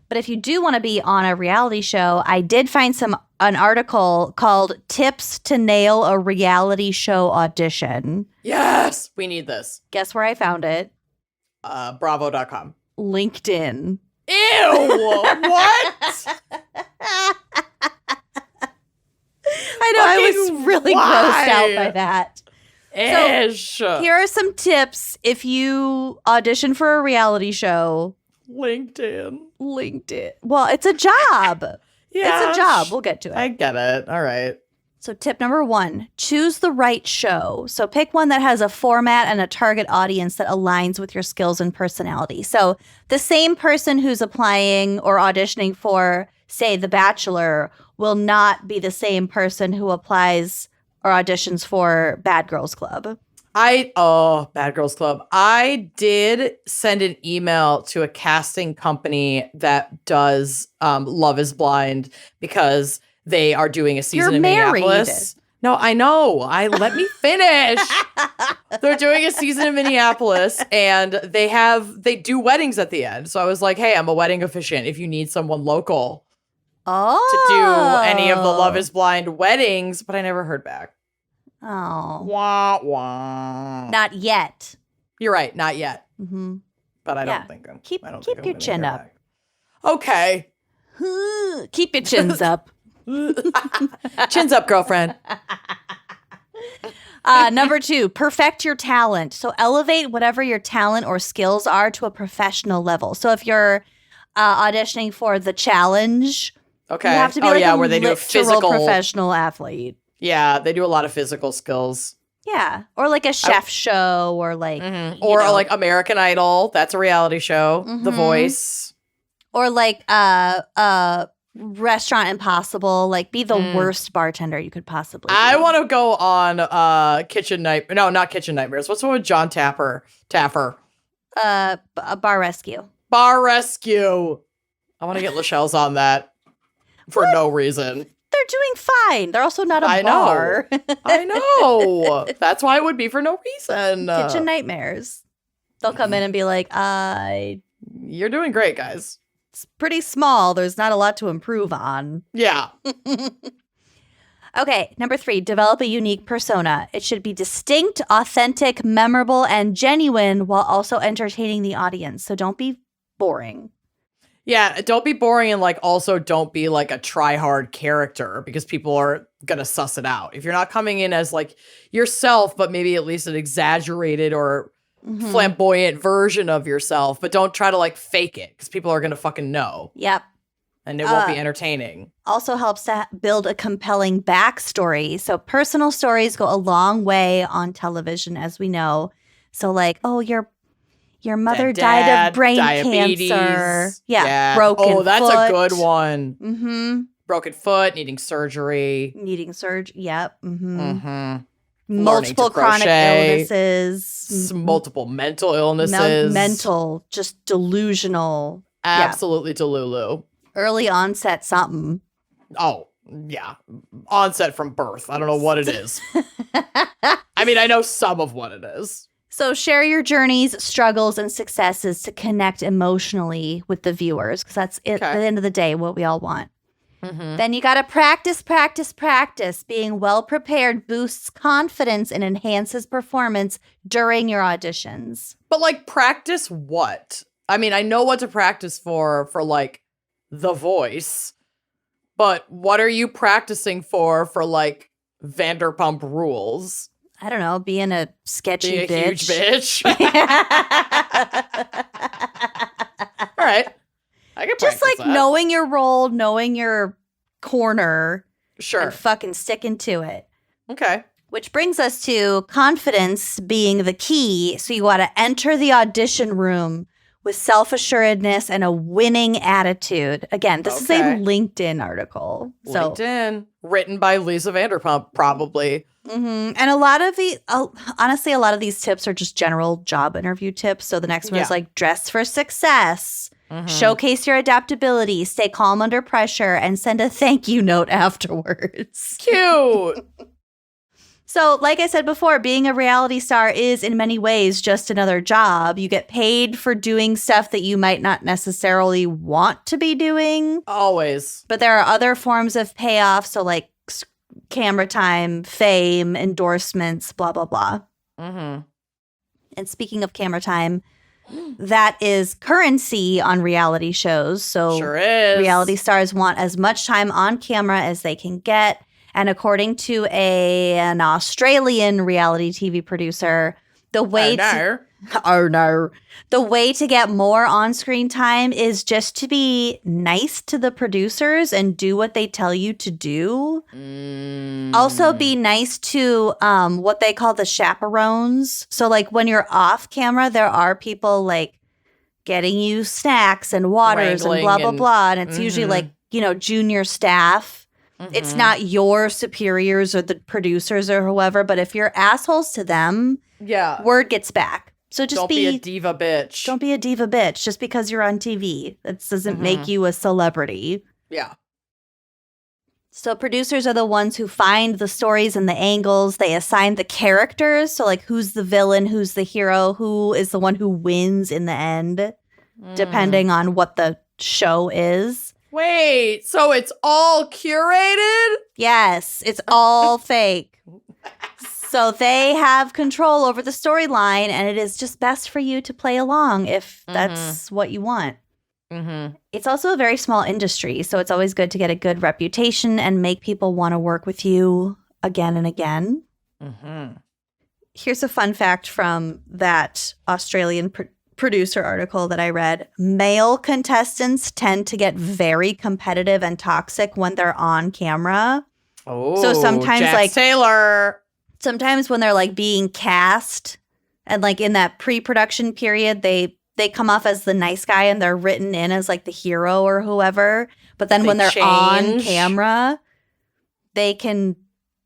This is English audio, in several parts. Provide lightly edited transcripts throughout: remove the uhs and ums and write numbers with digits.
But if you do want to be on a reality show, I did find an article called Tips to Nail a Reality Show Audition. Yes, we need this. Guess where I found it? Bravo.com. LinkedIn. Ew! What? I know, I was really grossed out by that. Ish. So, here are some tips if you audition for a reality show. LinkedIn. Well, it's a job. Yeah. It's a job. We'll get to it. I get it. All right. So tip number 1, choose the right show. So pick one that has a format and a target audience that aligns with your skills and personality. So the same person who's applying or auditioning for, say, The Bachelor will not be the same person who applies or auditions for Bad Girls Club. Bad Girls Club. I did send an email to a casting company that does Love is Blind because they are doing a season in Minneapolis. No, I know. Let me finish. They're doing a season in Minneapolis and they do weddings at the end. So I was like, hey, I'm a wedding officiant if you need someone local to do any of the Love is Blind weddings, but I never heard back. Oh. Wah, wah. Not yet. You're right, not yet. Mm-hmm. But I don't think I'm Keep I'm your chin up. Back. Okay. Keep your chins up. Chins up, girlfriend. Number 2, perfect your talent. So elevate whatever your talent or skills are to a professional level. So if you're auditioning for The Challenge, okay. you have to be where they do a physical professional athlete. Yeah, they do a lot of physical skills. Yeah, or like a chef show, or like like American Idol. That's a reality show. Mm-hmm. The Voice, or like Restaurant Impossible. Like, be the worst bartender you could possibly. I want to go on Kitchen Night. No, not Kitchen Nightmares. What's the one with John Taffer? Bar Rescue. Bar Rescue. I want to get Lachelle's on that for no reason. They're doing fine. They're also not a bar. I know. That's why it would be for no reason. Kitchen Nightmares. They'll come in and be like, You're doing great, guys. It's pretty small. There's not a lot to improve on. Yeah. Okay, number 3, develop a unique persona. It should be distinct, authentic, memorable, and genuine while also entertaining the audience. So don't be boring. Yeah, don't be boring, and also don't be a try-hard character because people are gonna suss it out. If you're not coming in as yourself, but maybe at least an exaggerated or flamboyant version of yourself, but don't try to fake it because people are gonna fucking know. Yep. And it won't be entertaining. Also helps to build a compelling backstory. So personal stories go a long way on television, as we know. So your mother died of brain cancer. Yeah. Broken foot. Oh, that's a good one. Mm-hmm. Broken foot, needing surgery. Yep. Mm-hmm. Mm-hmm. Multiple chronic illnesses. Multiple mental illnesses. Mental, just delusional. Absolutely delulu. Early onset something. Oh, yeah. Onset from birth. I don't know what it is. I mean, I know some of what it is. So share your journeys, struggles, and successes to connect emotionally with the viewers, because that's at the end of the day what we all want. Mm-hmm. Then you got to practice. Being well prepared boosts confidence and enhances performance during your auditions. But practice what? I mean, I know what to practice for The Voice, but what are you practicing for Vanderpump Rules? I don't know, being a sketchy being a bitch. Huge bitch. All right. I can just that. Knowing your role, knowing your corner. Sure. And fucking sticking to it. Okay. Which brings us to confidence being the key. So you got to enter the audition room with self-assuredness and a winning attitude. Again, this is a LinkedIn article. LinkedIn, written by Lisa Vanderpump, probably. Mm-hmm. And a lot of honestly, a lot of these tips are just general job interview tips. So the next one is dress for success, showcase your adaptability, stay calm under pressure, and send a thank you note afterwards. Cute. So, like I said before, being a reality star is in many ways just another job. You get paid for doing stuff that you might not necessarily want to be doing. Always. But there are other forms of payoff. So, like camera time, fame, endorsements, blah, blah, blah. Mm-hmm. And speaking of camera time, that is currency on reality shows. So, Sure is. reality stars want as much time on camera as they can get. And according to an Australian reality TV producer, the way the way to get more on-screen time is just to be nice to the producers and do what they tell you to do. Also be nice to what they call the chaperones. So like when you're off camera, there are people like getting you snacks and waters and blah, blah, blah. And it's usually like, junior staff. It's not your superiors or the producers or whoever, but if you're assholes to them, word gets back. So just don't be a diva bitch. Don't be a diva bitch just because you're on TV. That doesn't make you a celebrity. Yeah. So producers are the ones who find the stories and the angles. They assign the characters. So like who's the villain, who's the hero, who is the one who wins in the end, depending on what the show is. Wait, so it's all curated? Yes, it's all fake. So they have control over the storyline, and it is just best for you to play along if that's what you want. It's also a very small industry, so it's always good to get a good reputation and make people want to work with you again and again. Here's a fun fact from that Australian producer article that I read. Male contestants tend to get very competitive and toxic when they're on camera. Oh, so sometimes Jax like Taylor. Sometimes when they're like being cast and like in that pre-production period, they come off as the nice guy and they're written in as like the hero or whoever. But then when they're on camera, they can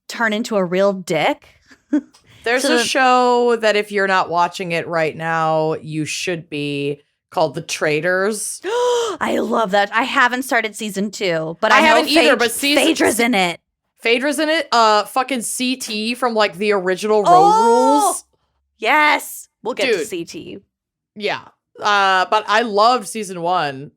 turn into a real dick. There's a show that if you're not watching it right now, you should be, called The Traitors. I love that. I haven't started season 2, but I haven't either, but Phaedra's in it. Phaedra's in it? Fucking CT from like the original Road Rules. Yes. We'll get to CT. Yeah. But I loved season 1.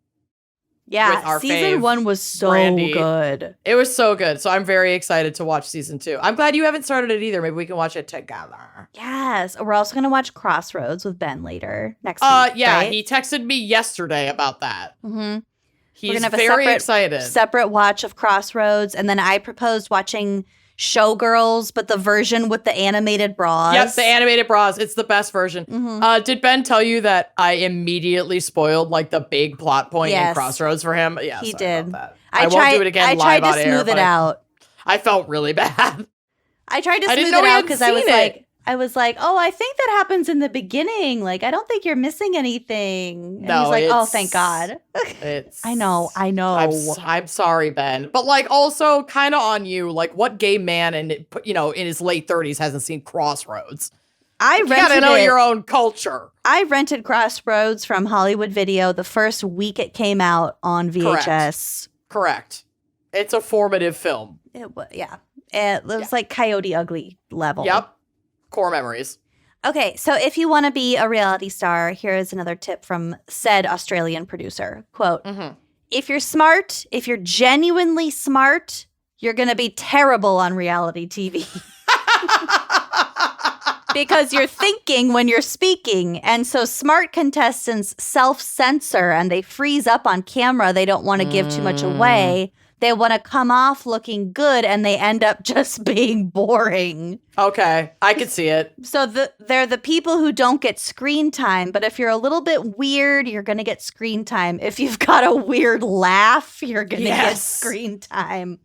Yeah, season 1 was so good. It was so good. So I'm very excited to watch season 2. I'm glad you haven't started it either. Maybe we can watch it together. Yes. We're also going to watch Crossroads with Ben later next week. Yeah, right? he texted me yesterday about that. He's We're gonna have very excited. Separate watch of Crossroads. And then I proposed watching Showgirls, but the version with the animated bras. Yep, the animated bras. It's the best version. Did Ben tell you that I immediately spoiled like the big plot point in Crossroads for him? Yeah, he did. That. I won't do it again live on air. I tried to smooth it out. I felt really bad. I tried to smooth it out because I was like, oh, I think that happens in the beginning. Like, I don't think you're missing anything. And he's like, oh, thank God. I know. I'm sorry, Ben. But like also kind of on you, like what gay man in his late 30s hasn't seen Crossroads? You gotta know your own culture. I rented Crossroads from Hollywood Video the first week it came out on VHS. Correct. It's a formative film. It was like Coyote Ugly level. Yep. Core memories. Okay, so if you want to be a reality star, here is another tip from said Australian producer. Quote, if you're smart, if you're genuinely smart, you're going to be terrible on reality TV. Because you're thinking when you're speaking. And so smart contestants self-censor and they freeze up on camera. They don't want to give too much away. They want to come off looking good and they end up just being boring. Okay, I could see it. So they're the people who don't get screen time, but if you're a little bit weird, you're going to get screen time. If you've got a weird laugh, you're going to get screen time.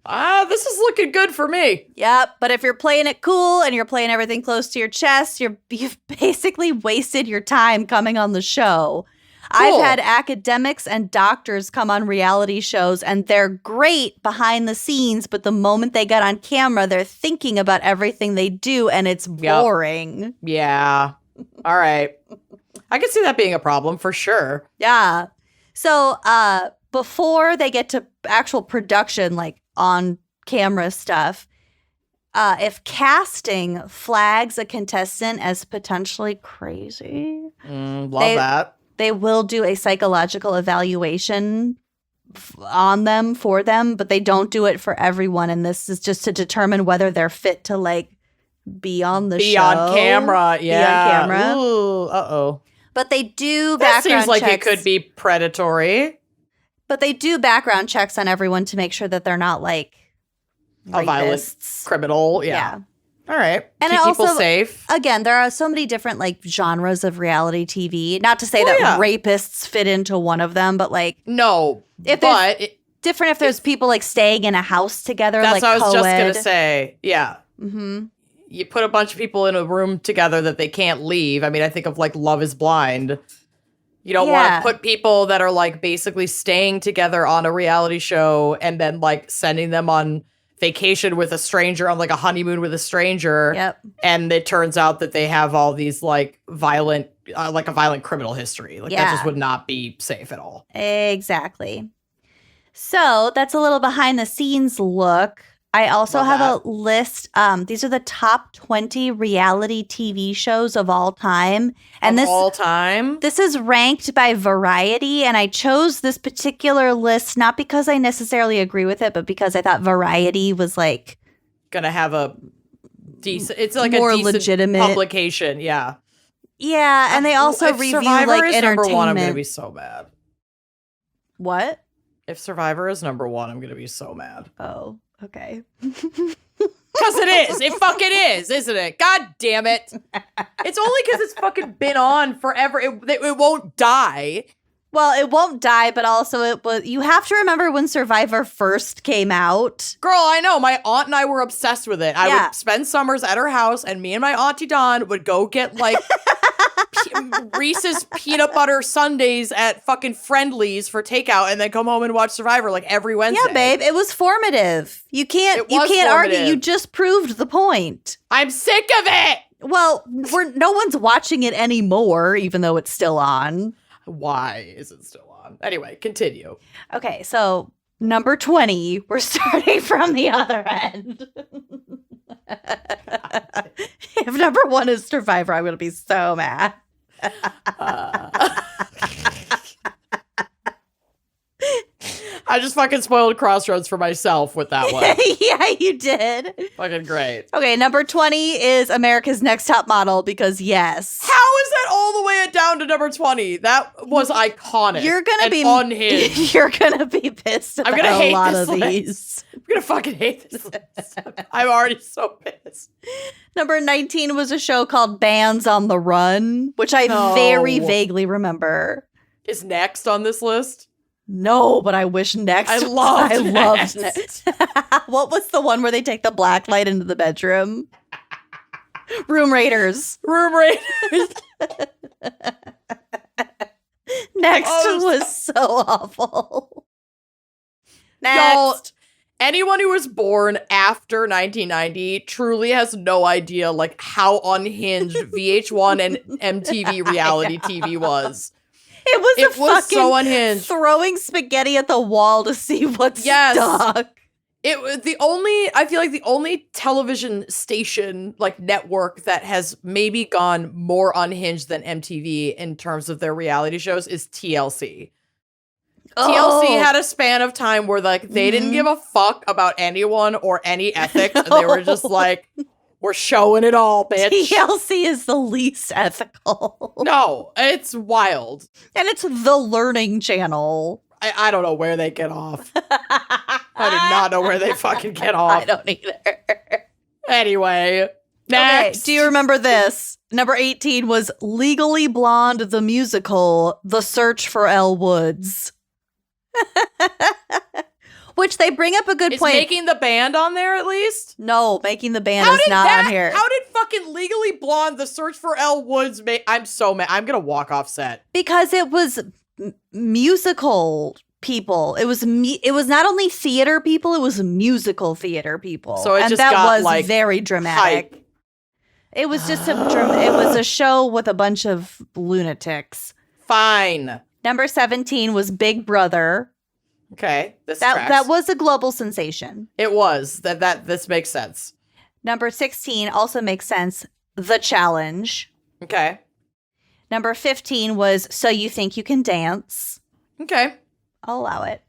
This is looking good for me. Yep, but if you're playing it cool and you're playing everything close to your chest, you've basically wasted your time coming on the show. Cool. I've had academics and doctors come on reality shows and they're great behind the scenes, but the moment they get on camera, they're thinking about everything they do and it's boring. Yep. Yeah. All right. I can see that being a problem for sure. Yeah. So before they get to actual production, like on camera stuff, if casting flags a contestant as potentially crazy, Love that. They will do a psychological evaluation on them for them, but they don't do it for everyone. And this is just to determine whether they're fit to like be on the show. Be on camera. Yeah. Be on camera. Ooh, uh-oh. But they do That background seems like checks. it could be predatory. But they do background checks on everyone to make sure that they're not like A violent rapists. criminal. Yeah. All right. And Keep it people also, safe. Again, there are so many different like genres of reality TV. Not to say that rapists fit into one of them, but like No, different if there's people like staying in a house together. That's like what I was co-ed. just gonna say. Yeah. Mm-hmm. You put a bunch of people in a room together that they can't leave. I mean, I think of like Love is Blind. You don't want to put people that are like basically staying together on a reality show and then like sending them on vacation with a stranger, on like a honeymoon with a stranger. Yep. And it turns out that they have all these like violent, like a violent criminal history. Like that just would not be safe at all. Exactly. So that's a little behind the scenes look. I also have a list. These are the top 20 reality TV shows of all time. And all time? This is ranked by Variety. And I chose this particular list not because I necessarily agree with it, but because I thought Variety was like gonna have a decent, it's like more a decent legitimate publication. Yeah. Yeah. And they also review Survivor like is entertainment. number one, I'm gonna be so mad. What? If Survivor is number one, I'm gonna be so mad. Oh. Okay. Because it is. It fucking is, isn't it? God damn it. It's only because it's fucking been on forever. It won't die. Well, it won't die, but also it was. You have to remember when Survivor first came out. Girl, I know. My aunt and I were obsessed with it. I would spend summers at her house, and me and my auntie Dawn would go get like Reese's peanut butter sundaes at fucking Friendly's for takeout, and then come home and watch Survivor like every Wednesday. Yeah, babe, it was formative. You can't argue. You just proved the point. I'm sick of it. Well, no one's watching it anymore, even though it's still on. Why is it still on? Anyway, continue. Okay, so number 20, we're starting from the other end. If number one is Survivor, I'm going to be so mad. I just fucking spoiled Crossroads for myself with that one. Yeah, you did. Fucking great. Okay, number 20 is America's Next Top Model because yes. How is that all the way down to number 20? That was iconic. You're gonna be unhinged. You're gonna be pissed about I'm gonna hate a lot this of list. these. I'm gonna fucking hate this list. I'm already so pissed. Number 19 was a show called Bands on the Run, which I very vaguely remember. Is Next on this list? No, but I wish Next. I loved Next. What was the one where they take the black light into the bedroom? Room Raiders. Room Raiders. Next was so awful. Next. Y'all, anyone who was born after 1990 truly has no idea like how unhinged VH1 and MTV reality TV was. It was so unhinged. Throwing spaghetti at the wall to see what stuck. It was I feel like the only television station, like network, that has maybe gone more unhinged than MTV in terms of their reality shows is TLC. TLC had a span of time where like they didn't give a fuck about anyone or any ethics, and they were just like, we're showing it all, bitch. TLC is the least ethical. No, it's wild. And it's the Learning Channel. I don't know where they get off. I did not know where they fucking get off. I don't either. Anyway, next. Okay, do you remember this? Number 18 was Legally Blonde, the musical, The Search for Elle Woods. Which they bring up a good point. Is Making the Band on there at least? No, Making the Band is not on here. How did fucking Legally Blonde, The Search for Elle Woods make? I'm so mad. I'm gonna walk off set. Because it was musical people. It was not only theater people, it was musical theater people. So it and just that got, was like, very dramatic. hype. It was just it was a show with a bunch of lunatics. Fine. Number 17 was Big Brother. Okay, this that tracks. was a global sensation. It was. This makes sense. Number 16 also makes sense. The Challenge. Okay. Number 15 was So You Think You Can Dance. Okay. I'll allow it.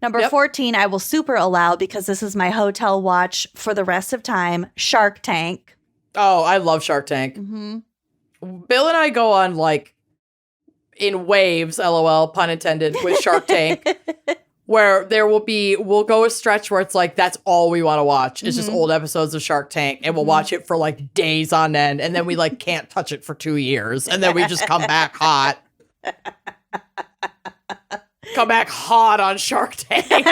Number 14, I will super allow because this is my hotel watch for the rest of time. Shark Tank. Oh, I love Shark Tank. Mm-hmm. Bill and I go on like in waves, LOL, pun intended, with Shark Tank, where we'll go a stretch where it's like, that's all we want to watch. It's just old episodes of Shark Tank, and we'll watch it for like days on end, and then we like can't touch it for 2 years, and then we just come back hot. Come back hot on Shark Tank.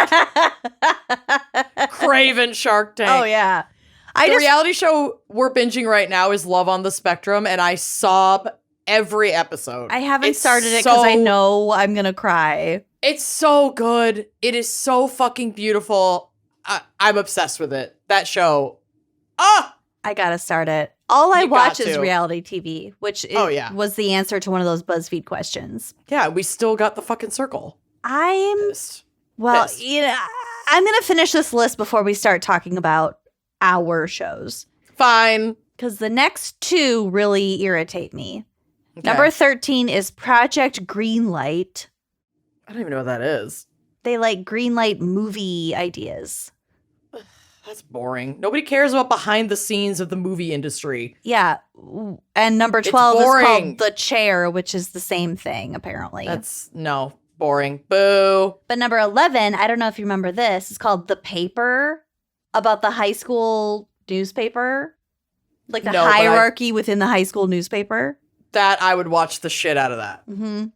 Craven Shark Tank. Oh, yeah. The reality show we're binging right now is Love on the Spectrum, and I sob every episode. I haven't started it because I know I'm going to cry. It's so good. It is so fucking beautiful. I'm obsessed with it. That show. I got to start it. All I watch is reality TV, which was the answer to one of those BuzzFeed questions. Yeah, we still got the fucking circle. I'm going to finish this list before we start talking about our shows. Fine. Because the next two really irritate me. Okay. Number 13 is Project Greenlight. I don't even know what that is. They like greenlight movie ideas. That's boring. Nobody cares about behind the scenes of the movie industry. Yeah. And number 12 is called The Chair, which is the same thing, apparently. Boring. Boo. But number 11, I don't know if you remember this, it's called The Paper, about the high school newspaper. Like the hierarchy within the high school newspaper. That I would watch the shit out of that. Mm-hmm.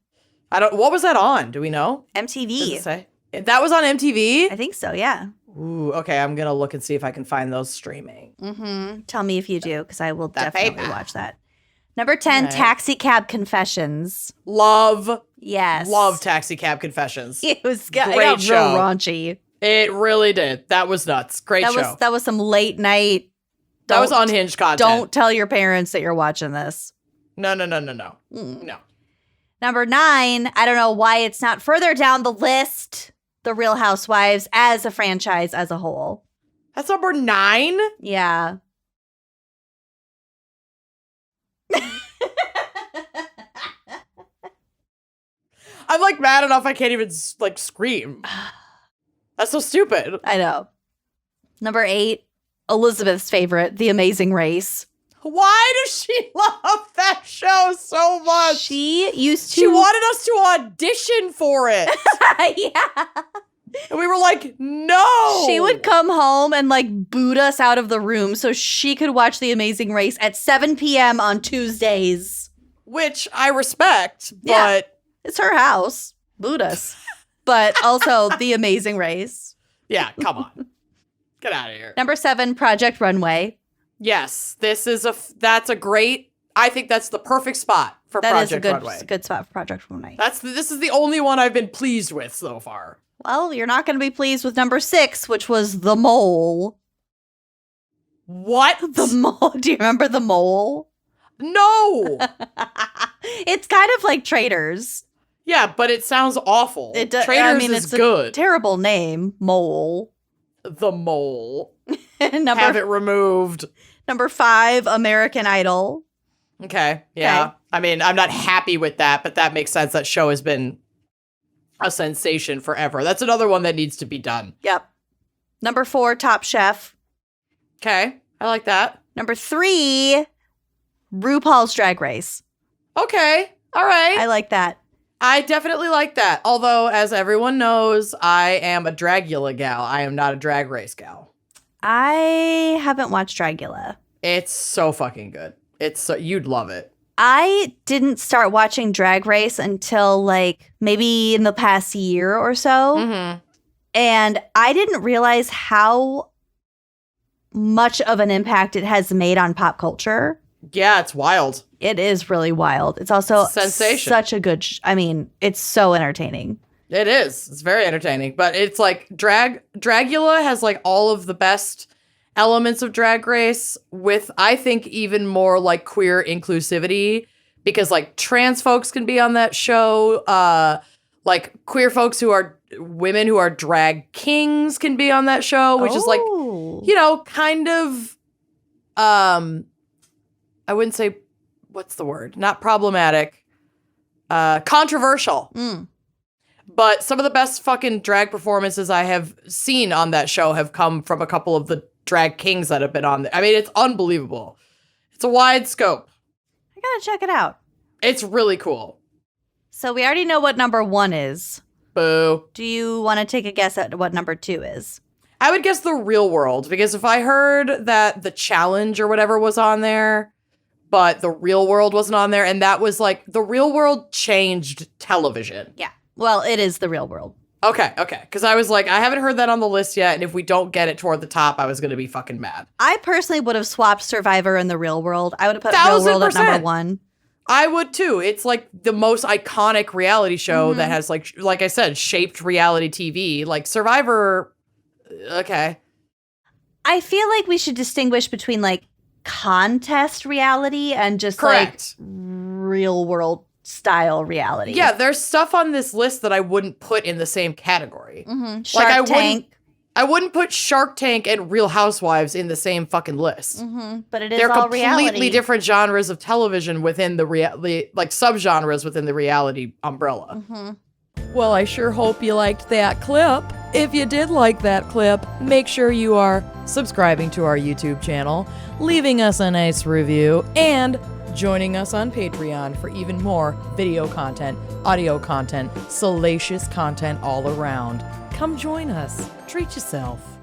What was that on? Do we know? MTV. Does it say? That was on MTV? I think so, yeah. Ooh, okay. I'm going to look and see if I can find those streaming. Mm-hmm. Tell me if you do, because I will definitely watch that. Number 10, Taxi Cab Confessions. Love. Yes. Love Taxi Cab Confessions. It got real raunchy. It really did. That was nuts. Great show. That was some late night. That was unhinged content. Don't tell your parents that you're watching this. No. No. Number 9, I don't know why it's not further down the list. The Real Housewives as a franchise as a whole. That's number 9? Yeah. I'm like mad enough I can't even like scream. That's so stupid. I know. Number 8, Elizabeth's favorite, The Amazing Race. Why does she love that show so much? She wanted us to audition for it. Yeah. And we were like, no. She would come home and like boot us out of the room so she could watch The Amazing Race at 7 p.m. on Tuesdays. Which I respect, but... It's her house. Boot us. But also The Amazing Race. Yeah, come on. Get out of here. Number 7, Project Runway. Yes, that's a great, I think that's the perfect spot for Project Runway. That is a good spot for Project Runway. This is the only one I've been pleased with so far. Well, you're not going to be pleased with number 6, which was The Mole. What? The Mole. Do you remember The Mole? No. It's kind of like Traitors. Yeah, but it sounds awful. Traitors is good. A terrible name, Mole. The Mole. Have it removed. Number 5, American Idol. Okay, yeah. Okay. I mean, I'm not happy with that, but that makes sense. That show has been a sensation forever. That's another one that needs to be done. Yep. Number 4, Top Chef. Okay, I like that. Number 3, RuPaul's Drag Race. Okay, all right. I like that. I definitely like that. Although, as everyone knows, I am a Dragula gal. I am not a Drag Race gal. I haven't watched Dragula. It's so fucking good. You'd love it. I didn't start watching Drag Race until like maybe in the past year or so. Mm-hmm. And I didn't realize how much of an impact it has made on pop culture. Yeah, it's wild. It is really wild. It's also sensation. Such a good it's so entertaining. It is. It's very entertaining. But it's like Dragula has like all of the best elements of Drag Race with, I think, even more like queer inclusivity, because like trans folks can be on that show. Like queer folks who are women who are drag kings can be on that show, which is like, kind of I wouldn't say, what's the word? Not problematic. Controversial. But some of the best fucking drag performances I have seen on that show have come from a couple of the drag kings that have been on there. I mean, it's unbelievable. It's a wide scope. I gotta check it out. It's really cool. So we already know what number 1 is. Boo. Do you want to take a guess at what number 2 is? I would guess The Real World, because if I heard that The Challenge or whatever was on there, but The Real World wasn't on there, and that was like, The Real World changed television. Yeah. Well, it is The Real World. Okay. Because I was like, I haven't heard that on the list yet, and if we don't get it toward the top, I was going to be fucking mad. I personally would have swapped Survivor and The Real World. I would have put Real World at number 1. I would too. It's like the most iconic reality show that has like I said, shaped reality TV. Like Survivor, okay. I feel like we should distinguish between like contest reality and just like real world style reality. Yeah, there's stuff on this list that I wouldn't put in the same category. Shark Tank. I wouldn't put Shark Tank and Real Housewives in the same fucking list. But it is They're all completely reality. different genres of television within the like subgenres within the reality umbrella. Well, I sure hope you liked that clip. If you did like that clip, make sure you are subscribing to our YouTube channel, leaving us a nice review, and joining us on Patreon for even more video content, audio content, salacious content all around. Come join us. Treat yourself.